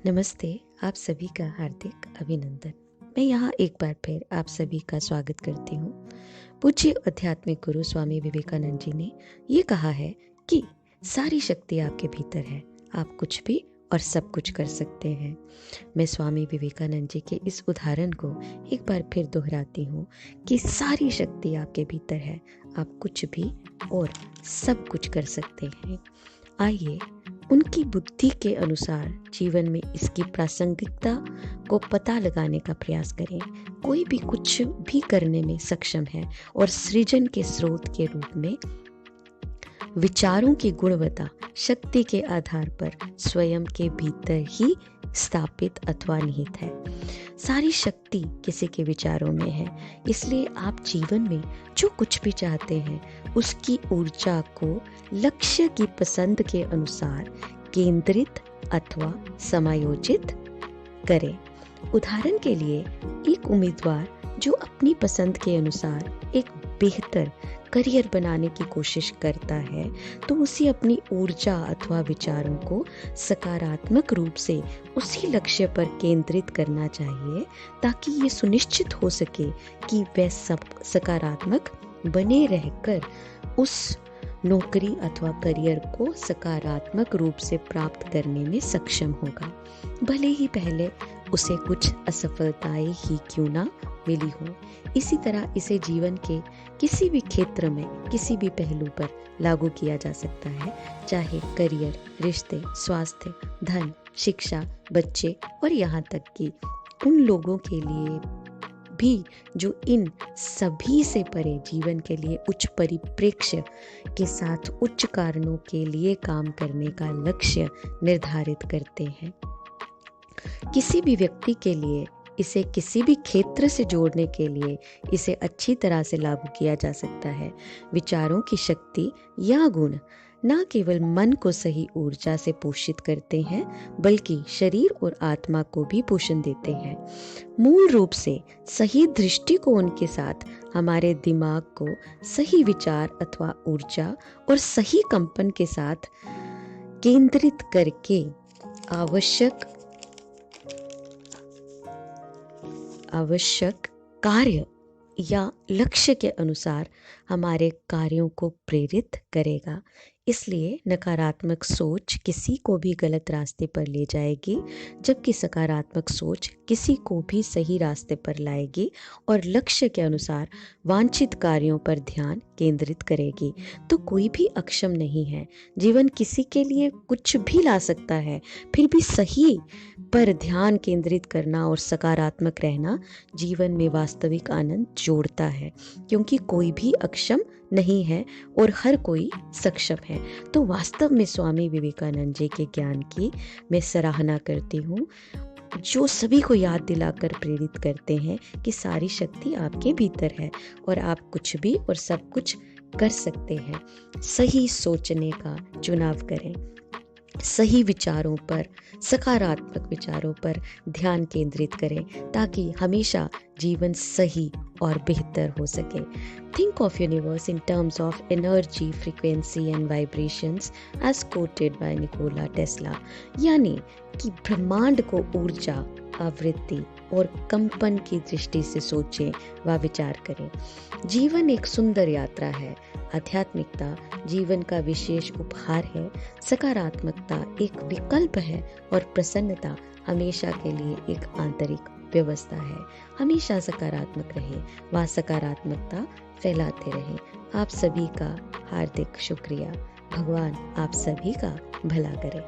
नमस्ते, आप सभी का हार्दिक अभिनंदन। मैं यहाँ एक बार फिर आप सभी का स्वागत करती हूँ। पूज्य आध्यात्मिक गुरु स्वामी विवेकानंद जी ने ये कहा है कि सारी शक्ति आपके भीतर है, आप कुछ भी और सब कुछ कर सकते हैं। मैं स्वामी विवेकानंद जी के इस उदाहरण को एक बार फिर दोहराती हूँ कि सारी शक्ति आपके भीतर है, आप कुछ भी और सब कुछ कर सकते हैं। आइए उनकी बुद्धि के अनुसार जीवन में इसकी प्रासंगिकता को पता लगाने का प्रयास करें। कोई भी कुछ भी करने में सक्षम है और सृजन के स्रोत के रूप में विचारों की गुणवत्ता शक्ति के आधार पर स्वयं के भीतर ही स्थापित अथवा निहित है। सारी शक्ति किसी के विचारों में है, इसलिए आप जीवन में जो कुछ भी चाहते हैं उसकी ऊर्जा को लक्ष्य की पसंद के अनुसार केंद्रित अथवा समायोजित करें। उदाहरण के लिए एक उम्मीदवार जो अपनी पसंद के अनुसार एक बेहतर करियर बनाने की कोशिश करता है तो उसे अपनी ऊर्जा अथवा विचारों को सकारात्मक रूप से उसी लक्ष्य पर केंद्रित करना चाहिए ताकि ये सुनिश्चित हो सके कि वह सब सकारात्मक बने रहकर उस नौकरी अथवा करियर को सकारात्मक रूप से प्राप्त करने में सक्षम होगा, भले ही पहले उसे कुछ असफलताएं ही क्यों ना मिली हो। इसी तरह इसे जीवन के किसी भी क्षेत्र में किसी भी पहलू पर लागू किया जा सकता है, चाहे करियर, रिश्ते, स्वास्थ्य, धन, शिक्षा, बच्चे और यहाँ तक कि उन लोगों के लिए भी जो इन सभी से परे जीवन के लिए उच्च परिप्रेक्ष्य के साथ उच्च कारणों के लिए काम करने का लक्ष्य निर्धारित करते हैं। किसी भी व्यक्ति के लिए इसे किसी भी क्षेत्र से जोड़ने के लिए इसे अच्छी तरह से लागू किया जा सकता है। विचारों की शक्ति या गुण न केवल मन को सही ऊर्जा से पोषित करते हैं बल्कि शरीर और आत्मा को भी पोषण देते हैं। मूल रूप से सही दृष्टिकोण के साथ हमारे दिमाग को सही विचार अथवा ऊर्जा और सही कंपन के साथ केंद्रित करके आवश्यक कार्य या लक्ष्य के अनुसार हमारे कार्यों को प्रेरित करेगा। इसलिए नकारात्मक सोच किसी को भी गलत रास्ते पर ले जाएगी, जबकि सकारात्मक सोच किसी को भी सही रास्ते पर लाएगी और लक्ष्य के अनुसार वांछित कार्यों पर ध्यान केंद्रित करेगी। तो कोई भी अक्षम नहीं है। जीवन किसी के लिए कुछ भी ला सकता है, फिर भी सही पर ध्यान केंद्रित करना और सकारात्मक रहना जीवन में वास्तविक आनंद जोड़ता है, क्योंकि कोई भी अक्षम नहीं है और हर कोई सक्षम है। तो वास्तव में स्वामी विवेकानंद जी के ज्ञान की मैं सराहना करती हूँ, जो सभी को याद दिलाकर प्रेरित करते हैं कि सारी शक्ति आपके भीतर है और आप कुछ भी और सब कुछ कर सकते हैं। सही सोचने का चुनाव करें, सही विचारों पर, सकारात्मक विचारों पर ध्यान केंद्रित करें ताकि हमेशा जीवन सही और बेहतर हो सके। Think of universe in terms of energy, frequency and vibrations as quoted by Nikola Tesla। यानी कि ब्रह्मांड को ऊर्जा, आवृत्ति और कंपन की दृष्टि से सोचें व विचार करें। जीवन एक सुंदर यात्रा है, आध्यात्मिकता जीवन का विशेष उपहार है, सकारात्मकता एक विकल्प है और प्रसन्नता हमेशा के लिए एक आंतरिक व्यवस्था है। हमेशा सकारात्मक रहे व सकारात्मकता फैलाते रहें। आप सभी का हार्दिक शुक्रिया। भगवान आप सभी का भला करे।